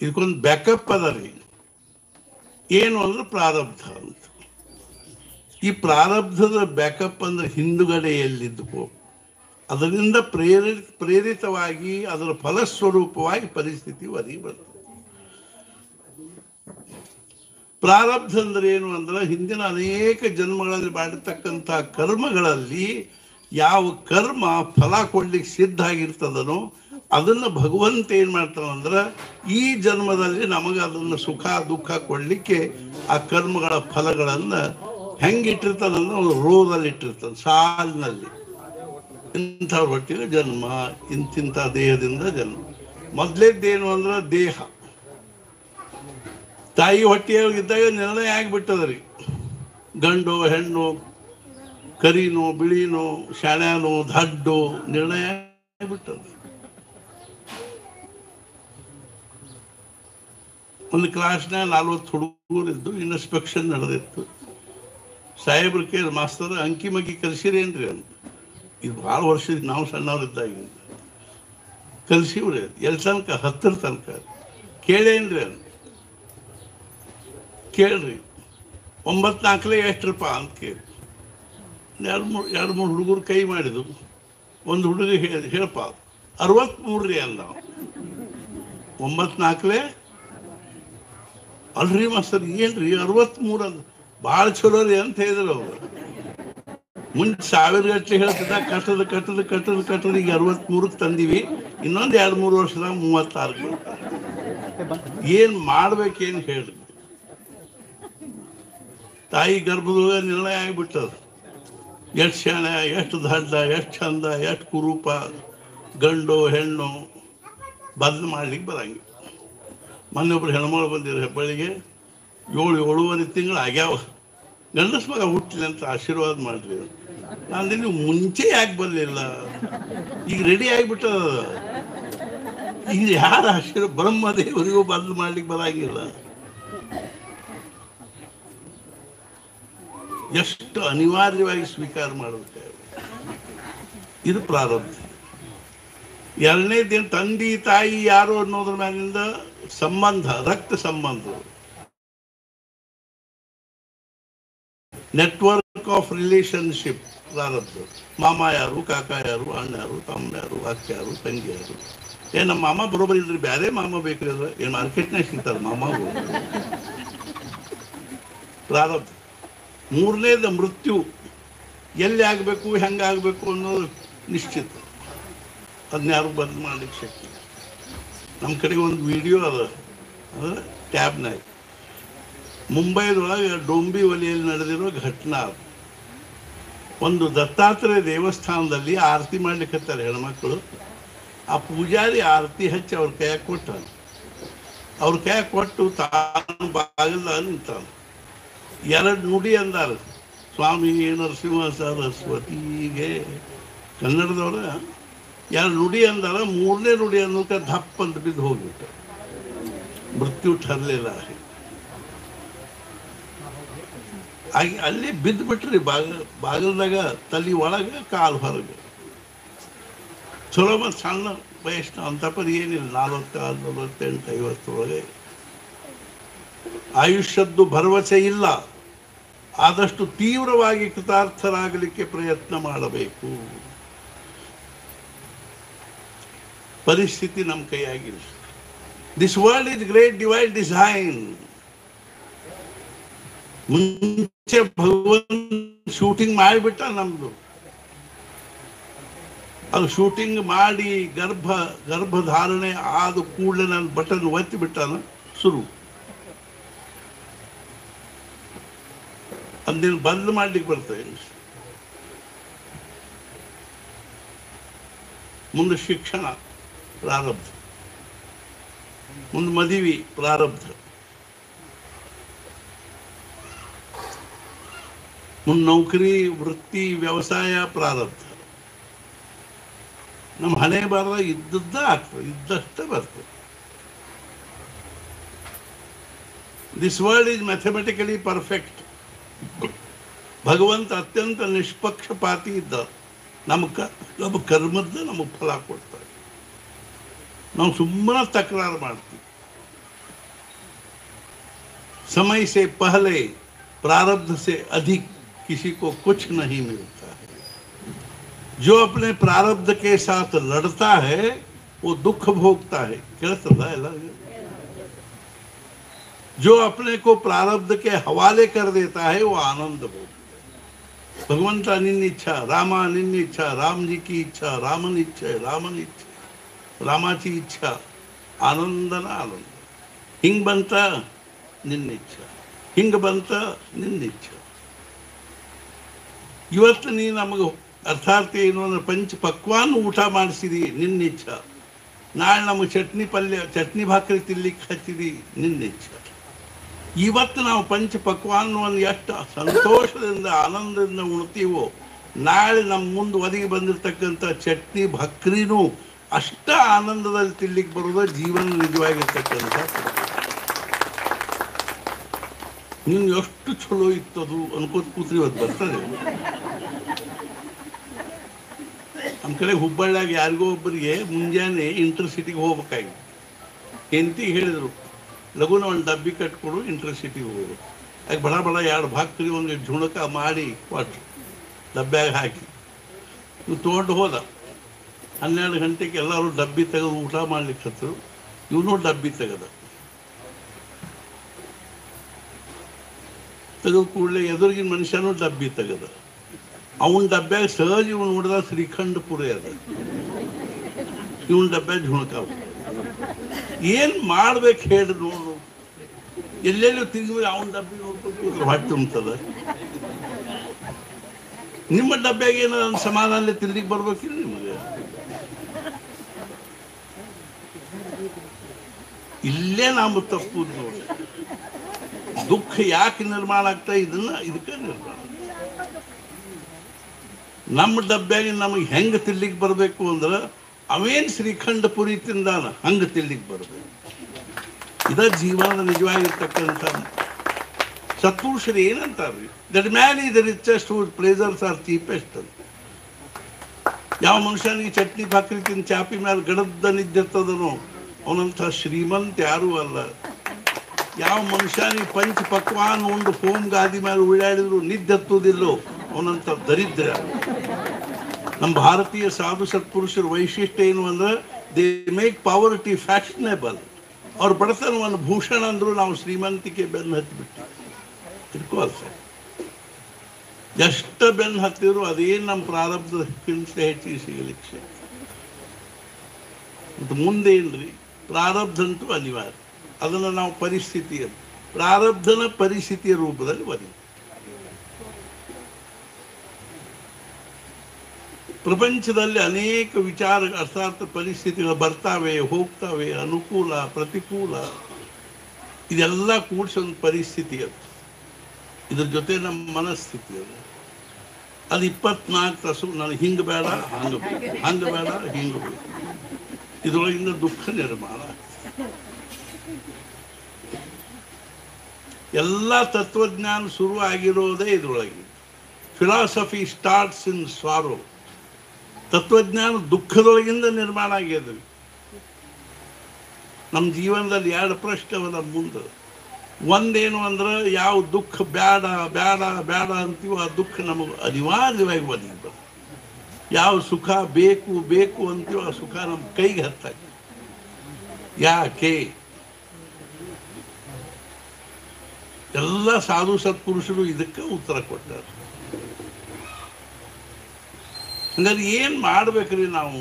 ಇದಕ್ಕೊಂದು ಬ್ಯಾಕಪ್ ಅದ ರೀ. ಏನು ಅಂದ್ರೆ ಪ್ರಾರಬ್ಧ ಅಂತ. ಈ ಪ್ರಾರಬ್ಧದ ಬ್ಯಾಕಪ್ ಅಂದ್ರೆ ಹಿಂದುಗಡೆಯಲ್ಲಿದ್ದಕೋ ಅದರಿಂದ ಪ್ರೇರಿತವಾಗಿ ಅದರ ಫಲಸ್ವರೂಪವಾಗಿ ಪರಿಸ್ಥಿತಿ ಒದಗಿ ಬರ್ತದೆ. ಪ್ರಾರಬ್ಧ ಅಂದ್ರೆ ಏನು ಅಂದ್ರೆ ಹಿಂದಿನ ಅನೇಕ ಜನ್ಮಗಳಲ್ಲಿ ಮಾಡಿರ್ತಕ್ಕಂಥ ಕರ್ಮಗಳಲ್ಲಿ ಯಾವ ಕರ್ಮ ಫಲ ಕೊಡ್ಲಿಕ್ಕೆ ಸಿದ್ಧ ಆಗಿರ್ತದನೋ ಅದನ್ನು ಭಗವಂತ ಏನ್ ಮಾಡ್ತಾನಂದ್ರೆ ಈ ಜನ್ಮದಲ್ಲಿ ನಮಗೆ ಅದನ್ನು ಸುಖ ದುಃಖ ಕೊಡ್ಲಿಕ್ಕೆ ಆ ಕರ್ಮಗಳ ಫಲಗಳನ್ನ ಹೆಂಗೆ ಇಟ್ಟಿರ್ತಾನಂದ್ರೆ ಒಂದು ರೋದಲ್ಲಿ ಇಟ್ಟಿರ್ತಾನೆ, ಸಾಲಿನಲ್ಲಿ. ಇಂಥವ್ರ ಹೊಟ್ಟಿಗೆ ಜನ್ಮ, ಇಂತಿಂಥ ದೇಹದಿಂದ ಜನ್ಮ. ಮೊದಲೇದ್ದೇನು ಅಂದ್ರೆ ದೇಹ. ತಾಯಿ ಹೊಟ್ಟೆಯೊಳಗಿದ್ದಾಗ ನಿರ್ಣಯ ಆಗಿಬಿಟ್ಟದ್ರಿ, ಗಂಡು ಹೆಣ್ಣು, ಕರಿನೋ ಬಿಳಿನೋ, ಶಾಣ್ಯಾನೋ ದಡ್ಡೋ ನಿರ್ಣಯ ಆಗಿಬಿಟ್ಟದ. ಒಂದು ಕ್ಲಾಸ್ನಾಗ 40 ಹುಡುಗರಿದ್ದು, ಇನ್ಸ್ಪೆಕ್ಷನ್ ನಡೆದಿತ್ತು. ಸಾಹೇಬ್ರ ಕೇಳಿ, ಮಾಸ್ತರ್ ಅಂಕಿ ಮಗ್ಗಿ ಕಲಿಸಿರೇನ್ರಿ ಅಂತ. ಇದು ಭಾಳ ವರ್ಷದ, ನಾವು ಸಣ್ಣವ್ರಿದ್ದಾಗಿಂದ ಕಲಿಸಿವ್ರಿ. ಎಲ್ಲಿ ತನಕ? 10ರ ತನಕ. ಕೇಳೇನ್ರಿ ಅಂತ. ಕೇಳ್ರಿ 9 ಎಷ್ಟು ರೂಪಾಯಿ ಅಂತ ಕೇಳಿ. ಎರಡು ಮೂರು ಹುಡುಗರು ಕೈ ಮಾಡಿದ್ರು. ಒಂದು ಹುಡುಗ ಹೇಳಪ್ಪ 63 ರೀ ಅಂದ. 9 ಅಲ್ರಿ ಮಾಸ್ತರ್ ಏನ್ರಿ 63 ಅಂದ. ಭಾಳ ಚಲೋ ರೀ ಅಂತ ಹೇಳಿದ್ರು ಅವರು. ಮುಂಚೆ 1000 ಗಟ್ಟಲೆ ಹೇಳ್ತಿದ್ದ, ಕಟ್ಟದ ಈಗ 63ಕ್ಕೆ ತಂದೀವಿ, ಇನ್ನೊಂದು 2-3 ವರ್ಷದಾಗ 36 ಏನು ಮಾಡ್ಬೇಕೇನು ಹೇಳ್ರಿ. ತಾಯಿ ಗರ್ಭದೊಳಗೆ ನಿರ್ಣಯ ಆಗಿಬಿಟ್ಟದ. ಎಷ್ಟು ಶಾಣೆ, ಎಷ್ಟು ದಡ್ಡ, ಎಷ್ಟು ಚಂದ, ಎಷ್ಟು ಕುರೂಪ, ಗಂಡು ಹೆಣ್ಣು ಬದಲು ಮಾಡ್ಲಿಕ್ಕೆ ಬರಂಗಿಲ್ಲ. ಮೊನ್ನೊಬ್ರು ಹೆಣ್ಮಗಳು ಬಂದಿದ್ರು ಹೆಬ್ಬಳ್ಳಿಗೆ. 7-7.5 ತಿಂಗಳು ಆಗ್ಯಾವ. ಗಂಡಸ ಮಗ ಹುಟ್ಟಲಿ ಅಂತ ಆಶೀರ್ವಾದ ಮಾಡ್ರಿ. ನಾನು ನೀವು ಮುಂಚೆ ಯಾಕೆ ಬರಲಿಲ್ಲ? ಈಗ ರೆಡಿ ಆಗಿಬಿಟ್ಟದ. ಈಗ ಯಾರು ಆಶೀರ್ವಾದ? ಬ್ರಹ್ಮದೇವರಿಗೂ ಬದಲು ಮಾಡ್ಲಿಕ್ಕೆ ಬರಂಗಿಲ್ಲ. ಎಷ್ಟು ಅನಿವಾರ್ಯವಾಗಿ ಸ್ವೀಕಾರ ಮಾಡಬೇಕಾಗ. ಇದು ಪ್ರಾರಬ್ಧ. ಎರಡನೇದೇನು, ತಂದೆ ತಾಯಿ ಯಾರು ಅನ್ನೋದ್ರ ಮ್ಯಾಲಿಂದ ಸಂಬಂಧ, ರಕ್ತ ಸಂಬಂಧ, ನೆಟ್ವರ್ಕ್ ಆಫ್ ರಿಲೇಶನ್ಶಿಪ್ ಪ್ರಾರಬ್ಧ. ಮಾಮ ಯಾರು, ಕಾಕ ಯಾರು, ಅಣ್ಣ ಯಾರು, ತಮ್ಮ ಯಾರು, ಅಕ್ಕ ಯಾರು, ತಂಗಿ ಯಾರು. ನಮ್ಮ ಮಾಮ ಬರೋಬರಿ ಇಲ್ರಿ, ಬೇರೆ ಮಾಮ ಬೇಕ್ರಿ ಅಂದ್ರೆ ಏನು ಮಾರ್ಕೆಟ್ನಾಗ ಸಿಗ್ತಾರೆ ಮಾಮಗಳು. ಪ್ರಾರಬ್ಧ. ಮೂರನೇದು ಮೃತ್ಯು. ಎಲ್ಲಿ ಆಗಬೇಕು, ಹೆಂಗಾಗಬೇಕು ಅನ್ನೋದು ನಿಶ್ಚಿತ. ಅದನ್ನ ಯಾರು ಬದಲು ಮಾಡ್ಲಿಕ್ಕೆ ಶಕ್ತಿ. ನಮ್ಮ ಕಡೆಗೆ ಒಂದು ವಿಡಿಯೋ ಅದ, ಅಂದರೆ ಟ್ಯಾಬ್ನಾಗ. ಮುಂಬೈದೊಳಗೆ ಡೊಂಬಿವಲಿಯಲ್ಲಿ ನಡೆದಿರೋ ಘಟನಾ. ಒಂದು ದತ್ತಾತ್ರೇಯ ದೇವಸ್ಥಾನದಲ್ಲಿ ಆರತಿ ಮಾಡ್ಲಿಕ್ಕತ್ತಾರೆ ಹೆಣ್ಮಕ್ಳು. ಆ ಪೂಜಾರಿ ಆರತಿ ಹಚ್ಚಿ ಅವ್ರ ಕೈಯಾಗ ಕೊಟ್ಟಾನ. ಅವ್ರ ಕೈಯಾಗ ಕೊಟ್ಟು ತಾನು ಬಾಗಿಲ್ದಾಗ ನಿಂತಾನ. 2 ನುಡಿ ಅಂದಾರ, ಸ್ವಾಮಿ ನರಸಿಂಹ ಸರಸ್ವತಿಗೆ. ಕನ್ನಡದವ್ರ 2 ನುಡಿ ಅಂದಾರ. 3ನೇ ನುಡಿ ಅನ್ನೋಕೆ ದಪ್ಪ ಅಂತ ಬಿದ್ದು ಹೋಗ್ಬಿಟ್ಟ. ಮೃತ್ಯು ಠರ್ಲಿಲ್ಲ. ಹಾಗೆ ಅಲ್ಲಿ ಬಿದ್ದು ಬಿಟ್ರಿ. ಬಾಗಿಲ್ದಾಗ ತಲೆ ಒಳಗೆ, ಕಾಲು ಹೊರಗೆ. ಚಲೋ ಮತ್ತು ಸಣ್ಣ ವಯಸ್ಸಿನ ಅಂತ ಪರಿ ಏನಿಲ್ಲ. 46, 48, 50 ಒಳಗೆ. ಆಯುಷ್ಯದ್ದು ಭರವಸೆ ಇಲ್ಲ. ಆದಷ್ಟು ತೀವ್ರವಾಗಿ ಕೃತಾರ್ಥರಾಗಲಿಕ್ಕೆ ಪ್ರಯತ್ನ ಮಾಡಬೇಕು. ಪರಿಸ್ಥಿತಿ ನಮ್ಮ ಕೈಯಾಗಿಲ್ಲ. This world is great divine design. ಮುಂಚೆ ಭಗವಂತ ಶೂಟಿಂಗ್ ಮಾಡಿಬಿಟ್ಟ ನಮ್ದು. ಅದು ಶೂಟಿಂಗ್ ಮಾಡಿ ಗರ್ಭಧಾರಣೆ ಆದ ಕೂಡಲೇ ನಾನು ಬಟನ್ ಒತ್ತಿ ಬಿಟ್ಟಾನ, ಶುರು. ಅದನ್ನು ಬದಲು ಮಾಡ್ಲಿಕ್ಕೆ ಬರ್ತದೆ. ಮುಂದೆ ಶಿಕ್ಷಣ ಪ್ರಾರಬ್ಧ, ಮುಂದೆ ಮದುವೆ ಪ್ರಾರಬ್ಧ, ಮುಂದೆ ನೌಕರಿ, ವೃತ್ತಿ, ವ್ಯವಸಾಯ ಪ್ರಾರಬ್ಧ. ನಮ್ಮ ಹಣೆ ಬಾರದ ಇದ್ದದ್ದ ಆಗ್ತದೆ, ಇದ್ದಷ್ಟೇ ಬರ್ತದೆ. This world is mathematically perfect. ಭಗವಂತ ಅತ್ಯಂತ ನಿಷ್ಪಕ್ಷಪಾತಿ ಇದ್ದ. ನಮ್ಮ ಕರ್ಮದ ನಮಗೆ ಫಲ ಕೊಡ್ತಾರೆ. ನಾವು ಸುಮ್ಮನೆ ತಕರಾರು ಮಾಡ್ತೀವಿ. समय से पहले प्रारब्ध से अधिक किसी को कुछ नहीं मिलता है. जो अपने प्रारब्ध के साथ लड़ता है वो दुख भोगता है. जो अपने को प्रारब्ध के हवाले कर देता है वो आनंद भोगता है. भगवंता निन्न इच्छा, रामा निन्न इच्छा, राम जी की इच्छा, रामन इच्छा, रामन इच्छा, रामाची इच्छा, आनंदना आनंद. ಹಿಂಗ್ ಬಂತ ನಿನ್ನ ಇಚ್ಛೆ, ಹಿಂಗೆ ಬಂತ ನಿನ್ನ ಇಚ್ಛೆ. ಇವತ್ತು ನೀ ನಮಗೆ ಅರ್ಥಾರ್ಥ ಏನು ಅಂದ್ರೆ ಪಂಚ ಪಕ್ವಾನ್ ಊಟ ಮಾಡಿಸಿದಿ ನಿನ್ನಿಚ್ಛ, ನಾಳೆ ನಮಗೆ ಚಟ್ನಿ ಭಾಕರಿ ತಿನ್ಲಿಕ್ಕೆ ಹಚ್ಚಿದಿ ನಿನ್ನಿಚ್ಛ. ಇವತ್ತು ನಾವು ಪಂಚ ಪಕ್ವಾನ್ನವನ್ನು ಎಷ್ಟು ಸಂತೋಷದಿಂದ ಆನಂದದಿಂದ ಉಣ್ತೀವೋ, ನಾಳೆ ನಮ್ಮ ಮುಂದೆ ಒದಗಿ ಬಂದಿರತಕ್ಕಂಥ ಚಟ್ನಿ ಭಕ್ರಿನೂ ಅಷ್ಟ ಆನಂದದಲ್ಲಿ ತಿನ್ಲಿಕ್ಕೆ ಬರೋದು ಜೀವನ ನಿಜವಾಗಿರ್ತಕ್ಕಂಥ. ನೀವು ಎಷ್ಟು ಚಲೋ ಇತ್ತದು ಅನ್ಕೋತ ಕೂತ್ರಿ ಇವತ್ತು ಬರ್ತದೆ. ನಮ್ಮ ಕಡೆ ಹುಬ್ಬಳ್ಳಿಯಾಗ ಯಾರಿಗೋ ಒಬ್ಬರಿಗೆ ಮುಂಜಾನೆ ಇಂಟರ್ಸಿಟಿಗೆ ಹೋಗ್ಬೇಕಾಗಿತ್ತು. ಹೆಂಡತಿ ಹೇಳಿದರು, ಲಘುನ ಒಂದು ಡಬ್ಬಿ ಕಟ್ಕೊಡು, ಇಂಟರ್ಸಿಟಿಗೆ ಹೋಗೋದು. ಯಾಕೆ ಬಡ ಬಡ 2 ಭಾಕ್ರಿ ಒಂದು ಝುಣಕ ಮಾಡಿ ಕೊಟ್ಟು ಡಬ್ಬ್ಯಾಗ ಹಾಕಿ ಇವು ತೊಗೊಂಡು ಹೋದ. 12 ಗಂಟೆಗೆ ಎಲ್ಲರೂ ಡಬ್ಬಿ ತೆಗೆದು ಊಟ ಮಾಡ್ಲಿಕ್ಕೆ ಹತ್ತರು. ಇವನು ಡಬ್ಬಿ ತೆಗೆದ ಕೂಡಲೇ ಎದುರಿಗಿನ ಮನುಷ್ಯನೂ ಡಬ್ಬಿ ತೆಗೆದ. ಅವನ ಡಬ್ಬ್ಯಾಗ ಸಹಜ ಇವನು ನೋಡಿದ ಶ್ರೀಖಂಡ ಪುರಿ ಅದ, ಇವನ್ ಡಬ್ಬ್ಯಾಗ ಝುಣಕಾವ. ಏನ್ ಮಾಡ್ಬೇಕು ಹೇಳಿ ನೋಡು. ಎಲ್ಲೆಲ್ಲೂ ತಿಂದ್ವಿ ಅವನ ಡಬ್ಬಿ ನೋಡ್ಕೊಂಡು ಹೊಟ್ಟೆ ತುಂಬತದ. ನಿಮ್ಮ ಡಬ್ಬ್ಯಾಗ ಏನೋ ಸಮಾಧಾನ ತಿನ್ಲಿಕ್ಕೆ ಬರ್ಬೇಕಿಲ್ಲ ನಿಮಗೆ. ಇಲ್ಲೇ ನಾವು ತಪ್ಪುದು ನೋಡಿ. ದುಃಖ ಯಾಕೆ ನಿರ್ಮಾಣ ಆಗ್ತಾ ಇದಕ್ಕೆ ನಿರ್ಮಾಣ. ನಮ್ಮ ಡಬ್ಬ್ಯಾಗ ನಮಗೆ ಹೆಂಗೆ ತಿನ್ಲಿಕ್ಕೆ ಬರಬೇಕು ಅಂದ್ರೆ ಅವೇನು ಶ್ರೀಖಂಡ ಪುರಿ ತಿಂದಾನ ಹಂಗೆ ತಿನ್ಲಿಕ್ಕೆ ಬರಬೇಕು. ಇದ ಜೀವನದ ನಿಜವಾಗಿರ್ತಕ್ಕಂಥ. ಸತ್ಪುರುಷರು ಏನಂತಾರ್ರಿ, that man is the richest whose pleasures are cheapest ಅಂತ. ಯಾವ ಮನುಷ್ಯನಿಗೆ ಚಟ್ನಿ ಭಾಕರಿ ತಿಂದು ಚಾಪಿ ಮೇಲೆ ಗಡದ್ದ ನಿದ್ದೆತ್ತದನೋ ಅವನಂಥ ಶ್ರೀಮಂತ ಯಾರೂ ಅಲ್ಲ. ಯಾವ ಮನುಷ್ಯನಿಗೆ ಪಂಚ ಪಕ್ವಾನ್ ಉಂಡು ಫೋಮ್ ಗಾದಿ ಮೇಲೆ ಉಳ್ಳಾಡಿದ್ರು ನಿದ್ದೆತ್ತುವುದಿಲ್ಲೋ ಅವನಂಥ ದರಿದ್ರ. ನಮ್ಮ ಭಾರತೀಯ ಸಾಧು ಸತ್ಪುರುಷರ ವೈಶಿಷ್ಟ್ಯ ಏನು ಅಂದ್ರೆ ದೇ ಮೇಕ್ ಪಾವರ್ಟಿ ಫ್ಯಾಷನೇಬಲ್. ಅವ್ರ ಬಡತನವನ್ನು ಭೂಷಣ ಅಂದ್ರು ನಾವು ಶ್ರೀಮಂತಿಕೆ ಬೆನ್ನು ಹತ್ತಿಬಿಟ್ಟು ಇಟ್ಕೋಲ್ ಸರ್. ಎಷ್ಟು ಬೆನ್ನು ಹತ್ತಿದ್ರು ಅದೇನು ನಮ್ಮ ಪ್ರಾರಬ್ಧಕ್ಕಿಂತ ಹೆಚ್ಚಿಗೆ ಸಿಗಲಿಕ್ಕೆ. ಮತ್ತು ಮುಂದೇನ್ರಿ ಪ್ರಾರಬ್ಧ ಅಂತೂ ಅನಿವಾರ್ಯ. ಅದನ್ನು ನಾವು ಪ್ರಾರಬ್ಧನ ಪರಿಸ್ಥಿತಿಯ ರೂಪದಲ್ಲಿ ಬರೀ. ಪ್ರಪಂಚದಲ್ಲಿ ಅನೇಕ ವಿಚಾರ ಅರ್ಥಾರ್ಥ ಪರಿಸ್ಥಿತಿಗಳು ಬರ್ತಾವೆ ಹೋಗ್ತಾವೆ, ಅನುಕೂಲ ಪ್ರತಿಕೂಲ, ಇದೆಲ್ಲ ಕೂಡಿಸಿ ಒಂದು ಪರಿಸ್ಥಿತಿ ಅದು. ಇದ್ರ ಜೊತೆ ನಮ್ಮ ಮನಸ್ಥಿತಿ ಅದು 24 ತಾಸು ನನಗೆ ಹಿಂಗೆ ಬೇಡ ಹಂಗೆ ಬೇಡ ಹಿಂಗೆ ಬೇಕು, ಇದರೊಳಗಿಂದ ದುಃಖ ನಿರ್ಮಾಣ. ಎಲ್ಲ ತತ್ವಜ್ಞಾನ ಶುರು ಆಗಿರೋದೇ ಇದರೊಳಗೆ. Philosophy starts in sorrow. ತತ್ವಜ್ಞಾನ ದುಃಖದೊಳಗಿಂದ ನಿರ್ಮಾಣ ಆಗ್ಯದ. ನಮ್ಮ ಜೀವನದಲ್ಲಿ 2 ಪ್ರಶ್ನೆ ಅವ ನಮ್ಮ ಮುಂದೆ. ಒಂದೇನು ಅಂದ್ರೆ ಯಾವ ದುಃಖ ಬೇಡ ಬೇಡ ಬೇಡ ಅಂತೀವೋ ಆ ದುಃಖ ನಮಗೆ ಅನಿವಾರ್ಯವಾಗಿ ಬಂದಿದ್ದು. ಯಾವ ಸುಖ ಬೇಕು ಬೇಕು ಅಂತೀವೋ ಆ ಸುಖ ನಮ್ಮ ಕೈಗೆ ಹತ್ತಾಗ. ಯಾಕೆ? ಎಲ್ಲ ಸಾಧು ಸತ್ಪುರುಷರು ಇದಕ್ಕೆ ಉತ್ತರ ಕೊಟ್ಟಾರೆ. ಹಂಗಾದ್ರೆ ಏನು ಮಾಡ್ಬೇಕ್ರಿ ನಾವು?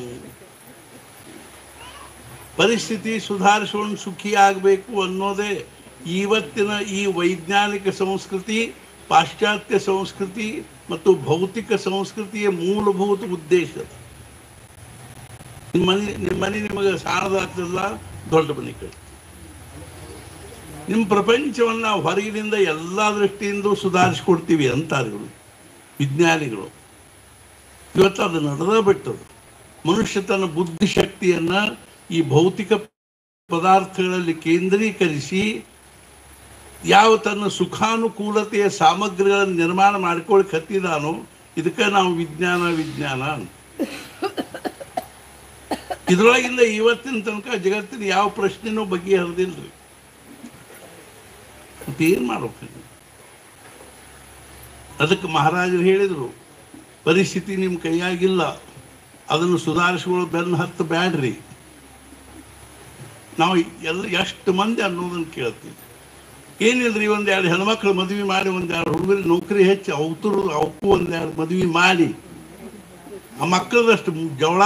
ಪರಿಸ್ಥಿತಿ ಸುಧಾರಿಸ್ಕೊಂಡು ಸುಖಿ ಆಗಬೇಕು ಅನ್ನೋದೇ ಇವತ್ತಿನ ಈ ವೈಜ್ಞಾನಿಕ ಸಂಸ್ಕೃತಿ, ಪಾಶ್ಚಾತ್ಯ ಸಂಸ್ಕೃತಿ ಮತ್ತು ಭೌತಿಕ ಸಂಸ್ಕೃತಿಯ ಮೂಲಭೂತ ಉದ್ದೇಶ. ನಿಮ್ಮ ಮನೆ ನಿಮಗೆ ಸಾಣದಾಗ್ತಲ್ಲ, ದೊಡ್ಡ ಮನೆ ಕಟ್ಟಿ. ನಿಮ್ಮ ಪ್ರಪಂಚವನ್ನು ನಾವು ಹೊರಗಿನಿಂದ ಎಲ್ಲ ದೃಷ್ಟಿಯಿಂದ ಸುಧಾರಿಸ್ಕೊಡ್ತೀವಿ ಅಂತಾರ್ಗಳು ವಿಜ್ಞಾನಿಗಳು. ಇವತ್ತು ಅದು ನಡೆದ ಬಿಟ್ಟದು. ಮನುಷ್ಯ ತನ್ನ ಬುದ್ಧಿಶಕ್ತಿಯನ್ನು ಈ ಭೌತಿಕ ಪದಾರ್ಥಗಳಲ್ಲಿ ಕೇಂದ್ರೀಕರಿಸಿ ಯಾವ ತನ್ನ ಸುಖಾನುಕೂಲತೆಯ ಸಾಮಗ್ರಿಗಳನ್ನು ನಿರ್ಮಾಣ ಮಾಡ್ಕೊಳಕ್ಕೆ ಹತ್ತಿದಾನೋ ಇದಕ್ಕೆ ನಾವು ವಿಜ್ಞಾನ ಅಂತ. ಇದರೊಳಗಿಂದ ಇವತ್ತಿನ ತನಕ ಜಗತ್ತಿನ ಯಾವ ಪ್ರಶ್ನೆನೂ ಬಗೆಹರಿದಿಲ್ರಿ. ಮತ್ತೇನು ಮಾಡ್ಬೇಕು? ಅದಕ್ಕೆ ಮಹಾರಾಜರು ಹೇಳಿದರು, ಪರಿಸ್ಥಿತಿ ನಿಮ್ಮ ಕೈಯಾಗಿಲ್ಲ, ಅದನ್ನು ಸುಧಾರಿಸ್ಕೊಳ್ಳೋ ಬೆನ್ನು ಹತ್ತು ಬ್ಯಾಡ್ರಿ. ನಾವು ಎಷ್ಟು ಮಂದಿ ಅನ್ನೋದನ್ನು ಕೇಳ್ತೀವಿ. ಏನಿಲ್ರಿ, 1-2 ಹೆಣ್ಮಕ್ಳು ಮದುವೆ ಮಾಡಿ 1-2 ಹುಡುಗರಿಗೆ ನೌಕರಿ ಹೆಚ್ಚಿ ಅವಕ್ಕೂ 1-2 ಮದುವೆ ಮಾಡಿ ಆ ಮಕ್ಕಳದಷ್ಟು ಜವಳ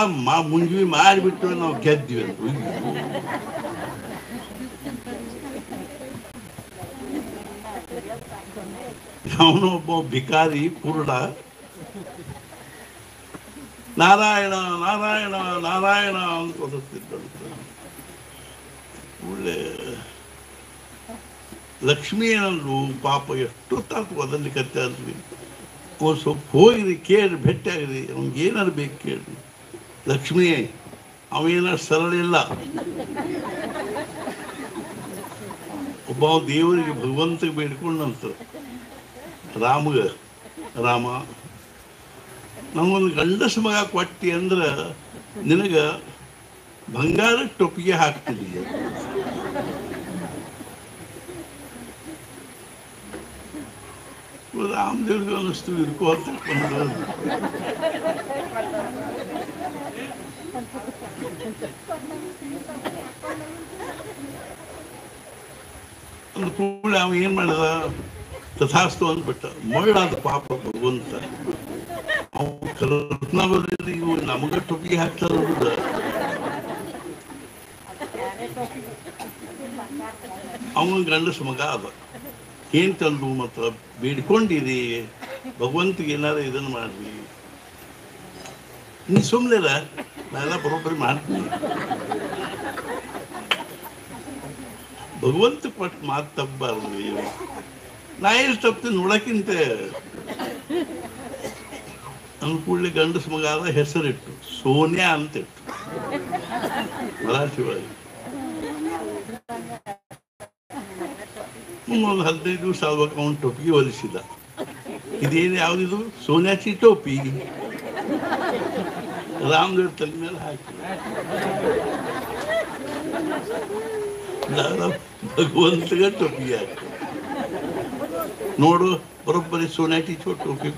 ಮುಂಜಿ ಮಾಡಿಬಿಟ್ಟು ನಾವು ಗೆದ್ವಿ ಅಂತ. ಅವನು ಒಬ್ಬ ಭಿಕಾರಿ ಕುರುಡ ನಾರಾಯಣ ನಾರಾಯಣ ನಾರಾಯಣ ಅಂತ ಒದರ್ತಿದ್ದಂತೆ. ಒಳ್ಳೆ ಲಕ್ಷ್ಮೀ ಏನಂದ್ರು ಪಾಪ ಎಷ್ಟು ತಾತು ಒದರ್ಲಿಕ್ಕತ್ತೆ ಅಲ್ರಿ. ಒಂದು ಸ್ವಲ್ಪ ಹೋಗಿರಿ ಕೇಳಿ ಭೇಟಿಯಾಗ್ರಿ, ಅವ್ನಿಗೆ ಏನಾರು ಬೇಕು ಕೇಳ್ರಿ. ಲಕ್ಷ್ಮೀ ಅವೇನಾರು ಸರಳ ಇಲ್ಲ. ಒಬ್ಬ ದೇವರಿಗೆ ಭಗವಂತಗೆ ಬೇಡ್ಕೊಂಡಂತ ರಾಮ ನಮಗೊಂದು ಗಂಡಸ ಮಗ ಕೊಟ್ಟಿ ಅಂದ್ರೆ ನಿನಗೆ ಬಂಗಾರ ಟೊಪ್ಪಿಗೆ ಹಾಕ್ತೀನಿ. ರಾಮದೇವ್ರಿಗೆ ಅನ್ನಿಸ್ತು ಇರ್ಕೋ ಅಂತ ಒಂದು ಕೂಡಲೇ ಅವ ಏನ್ ಮಾಡಿದ, ತಥಾಸ್ತು ಅಂದ್ಬಿಟ್ಟ. ಮಳ್ಳಾದ ಪಾಪ ಭಗವಂತ. ಅವು ಕಲ್ಪನಾ ಬರಲಿ, ಇವು ನಮಗ ಟೊಪ್ಪಿಗೆ ಹಾಕ್ತಾರ. ಅವನ ಗಂಡಸ ಮಗ ಅದ. ಏನ್ ತಂದು ಮತ್ತ ಬೇಡ್ಕೊಂಡಿರಿ ಭಗವಂತಿಗೆ ಏನಾರ ಇದನ್ನ ಮಾಡ್ರಿ, ನೀ ಸುಮ್ಮನಿರ, ನಾನೆಲ್ಲ ಬರೋಬ್ಬರಿ ಮಾಡ್ತೀನಿ. ಭಗವಂತ ಕೊಟ್ಟು ಮಾತು ತಪ್ಪಬಾರ್ದು. ನಾ ಎಷ್ಟು ತಪ್ತೀನಿ ನೋಡಕ್ಕಿಂತ ಅನುಕೂಲ ಗಂಡಸ ಮಗ ಆದ ಹೆಸರಿಟ್ಟು ಸೋನಿಯಾ ಅಂತ ಇಟ್ಟು ಮರಾಠಿ ಒಳಗೆ. ಒಂದು 15 ದಿವಸ ಆಗುವಾಗ ಅವನು ಟೋಪಿಗೆ ಹೊಲಿಸಿದ. ಇದೇನು ಯಾವ್ದಿದು ಸೋನಿಯಾಚಿ ಟೋಪಿ. ರಾಮದೇವ್ರ ತಲೆ ಮೇಲೆ ಹಾಕಿ ಭಗವಂತಗ ಟೋಪಿಗೆ ಹಾಕಿ ನೋಡು ಬರೋಬ್ಬರಿ ಸೋನಿಯಾಚಿ ಟೋಪಿ.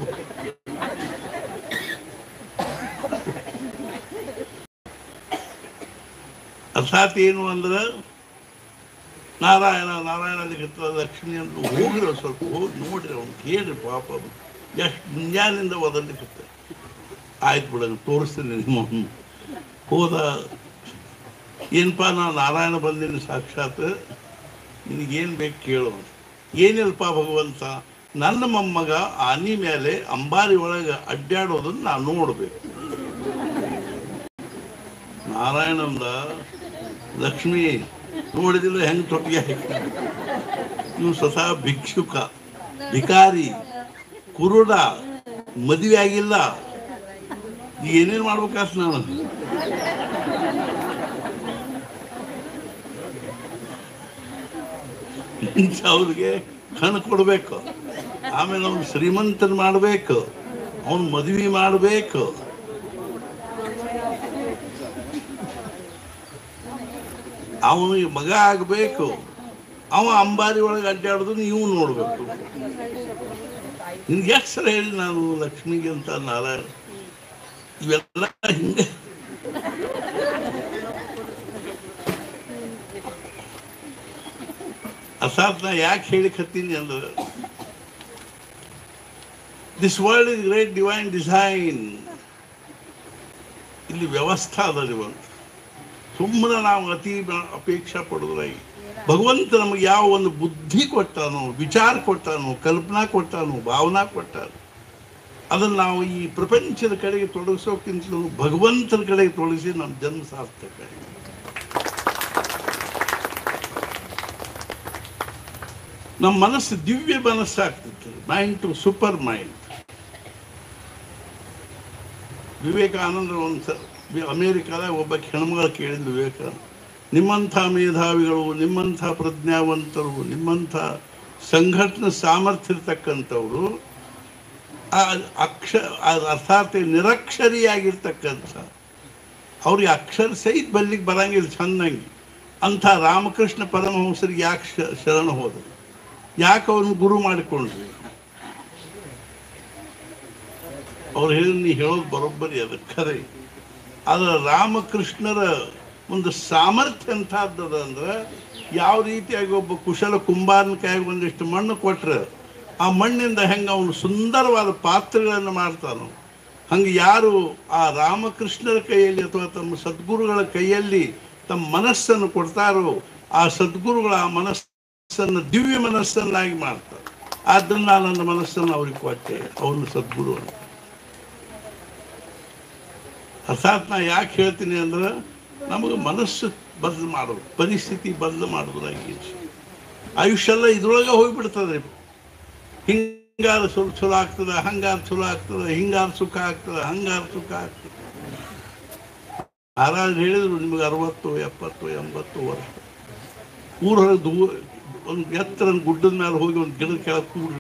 ಅರ್ಥಾತ್ ಏನು ಅಂದ್ರೆ ನಾರಾಯಣ ನಾರಾಯಣ ಲಕ್ಷ್ಮಿ ಅಂತ ಹೋಗ್ರಿ, ಸ್ವಲ್ಪ ಹೋಗಿ ನೋಡ್ರಿ, ಅವ್ನು ಕೇಳ್ರಿ. ಪಾಪ ಎಷ್ಟು ಮುಂಜಾನಿಂದ ಒದರ್ಲಿಕ್ಕೆ ಆಯ್ತು ಬಿಡ, ತೋರಿಸ್ತೀನಿ ನಿಮ್ಮ ಹೋದ. ಏನಪ್ಪ ನಾ ನಾರಾಯಣ ಬಂದೀನಿ ಸಾಕ್ಷಾತ್, ನಿನಗೇನು ಬೇಕು ಕೇಳು. ಏನಿಲ್ಪ ಭಗವಂತ, ನನ್ನ ಮೊಮ್ಮಗ ಆನಿ ಮೇಲೆ ಅಂಬಾರಿ ಒಳಗೆ ಅಡ್ಡಾಡೋದನ್ನು ನಾನು ನೋಡ್ಬೇಕು. ನಾರಾಯಣಂದ ಲಕ್ಷ್ಮಿ ನೋಡಿದಿಲ್ಲ ಹೆಂಗ್ ಟೊಪ್ಪಿಗೆ ಹಾಕಿ. ನೀವು ಸ್ವತಃ ಭಿಕ್ಷುಕ, ಭಿಕಾರಿ, ಕುರುಡ, ಮದುವೆ ಆಗಿಲ್ಲ, ಈಗ ಏನೇನು ಮಾಡ್ಬೇಕಾಸ್ ನಾನು. ಅವ್ರಿಗೆ ಕಣ್ಣು ಕೊಡ್ಬೇಕು, ಆಮೇಲೆ ಅವ್ನು ಶ್ರೀಮಂತನ ಮಾಡ್ಬೇಕು, ಅವನು ಮದುವೆ ಮಾಡಬೇಕು. ಅವನಿಗೆ ಮಗ ಆಗಬೇಕು, ಅವ ಅಂಬಾರಿ ಒಳಗೆ ಅಡ್ಡಾಡೋದು ನೀವು ನೋಡ್ಬೇಕು. ನಿನ್ಗೆ ಎಷ್ಟು ಸಲ ಹೇಳಿ ನಾನು ಲಕ್ಷ್ಮಿಗೆ ಅಂತ ನಾರಾಯಣ ಇವೆಲ್ಲ ಹಿಂಗೆ. ಅರ್ಥಾತ್ ನಾ ಯಾಕೆ ಹೇಳಿಕತ್ತೀನಿ ಅಂದ್ರೆ, this world is great divine design. ಇಲ್ಲಿ ವ್ಯವಸ್ಥೆ ಅದರಿ. ಒಂದು ಸುಮ್ಮನೆ ನಾವು ಅತಿ ಅಪೇಕ್ಷೆ ಪಡೋದ್ರಾಗಿ ಭಗವಂತ ನಮಗೆ ಯಾವ ಒಂದು ಬುದ್ಧಿ ಕೊಟ್ಟಾನೋ, ವಿಚಾರ ಕೊಟ್ಟಾನೋ, ಕಲ್ಪನಾ ಕೊಟ್ಟಾನೋ, ಭಾವನಾ ಕೊಟ್ಟಾನೋ, ಅದನ್ನು ನಾವು ಈ ಪ್ರಪಂಚದ ಕಡೆಗೆ ತೊಡಗಿಸೋಕ್ಕಿಂತಲೂ ಭಗವಂತನ ಕಡೆಗೆ ತೊಡಗಿಸಿ ನಮ್ಮ ಜನ್ಮ ಸಾರ್ಥಕ. ನಮ್ಮ ಮನಸ್ಸು ದಿವ್ಯ ಮನಸ್ಸಾಗ್ತಿತ್ತು, mind to super mind. Vivekananda ಒಂದು ಅಮೇರಿಕಾದಾಗ ಒಬ್ಬ ಹೆಣ್ಮಗಳು ಕೇಳಿದ್ದು ವಿವೇಕಾನಂದ, ನಿಮ್ಮಂಥ ಮೇಧಾವಿಗಳು, ನಿಮ್ಮಂಥ ಪ್ರಜ್ಞಾವಂತರು, ನಿಮ್ಮಂಥ ಸಂಘಟನೆ ಸಾಮರ್ಥ್ಯ ಇರ್ತಕ್ಕಂಥವ್ರು ಅರ್ಥಾತ್ ನಿರಕ್ಷರಿಯಾಗಿರ್ತಕ್ಕಂಥ ಅವ್ರಿಗೆ ಅಕ್ಷರ ಸಹಿತ ಬರ್ಲಿಕ್ಕೆ ಬರಂಗಿಲ್ಲ ಚೆನ್ನಾಗಿ ಅಂಥ ರಾಮಕೃಷ್ಣ ಪರಮಹಂಸರಿಗೆ ಯಾಕೆ ಶರಣ ಹೋದರು, ಯಾಕೆ ಅವ್ರನ್ನ ಗುರು ಮಾಡಿಕೊಂಡ್ರಿ? ಅವ್ರು ಹೇಳಿ ನೀ ಹೇಳೋದು ಬರೋಬ್ಬರಿ, ಅದು ಖರೆ. ಆದ್ರೆ ರಾಮಕೃಷ್ಣರ ಒಂದು ಸಾಮರ್ಥ್ಯ ಎಂಥದ್ದದ ಅಂದ್ರೆ, ಯಾವ ರೀತಿಯಾಗಿ ಒಬ್ಬ ಕುಶಲ ಕುಂಬಾರನ ಕೈಗೆ ಒಂದಿಷ್ಟು ಮಣ್ಣು ಕೊಟ್ರೆ ಆ ಮಣ್ಣಿಂದ ಹೆಂಗೆ ಅವನು ಸುಂದರವಾದ ಪಾತ್ರೆಗಳನ್ನು ಮಾಡ್ತಾನೋ, ಹಂಗೆ ಯಾರು ಆ ರಾಮಕೃಷ್ಣರ ಕೈಯಲ್ಲಿ ಅಥವಾ ತಮ್ಮ ಸದ್ಗುರುಗಳ ಕೈಯಲ್ಲಿ ತಮ್ಮ ಮನಸ್ಸನ್ನು ಕೊಡ್ತಾರೋ, ಆ ಸದ್ಗುರುಗಳ ಆ ಮನಸ್ಸನ್ನು ದಿವ್ಯ ಮನಸ್ಸನ್ನಾಗಿ ಮಾಡ್ತಾರೆ. ಆದ್ದರಿಂದ ನನ್ನ ಮನಸ್ಸನ್ನು ಅವ್ರಿಗೆ ಕೊಟ್ಟೆ, ಅವನು ಸದ್ಗುರು ಅಂತ. ಅರ್ಥಾತ್ ನಾ ಯಾಕೆ ಹೇಳ್ತೀನಿ ಅಂದ್ರೆ ನಮಗೆ ಮನಸ್ಸು ಬದಲು ಮಾಡೋದು, ಪರಿಸ್ಥಿತಿ ಬದಲು ಮಾಡೋದ್ರಾಗಿ ಆಯುಷ್ಯ ಎಲ್ಲ ಇದ್ರೊಳಗೆ ಹೋಗಿಬಿಡ್ತದೆ. ಹಿಂಗಾರ ಚಲೋ ಆಗ್ತದೆ, ಹಂಗಾರ ಚಲೋ ಆಗ್ತದೆ, ಹಿಂಗಾರ ಸುಖ ಆಗ್ತದೆ, ಹಂಗಾರ ಸುಖ ಆಗ್ತದೆ. ಮಹಾರಾಜ್ ಹೇಳಿದ್ರು ನಿಮಗೆ 60, 70, 80 ವರ್ಷ ಊರ ಹೊರಗೆ ಒಂದು ಎತ್ತರ ಗುಡ್ಡದ ಮೇಲೆ ಹೋಗಿ ಒಂದು ಗಿಡದ ಕೆಳಗೆ ಕೂಡ್ರಿ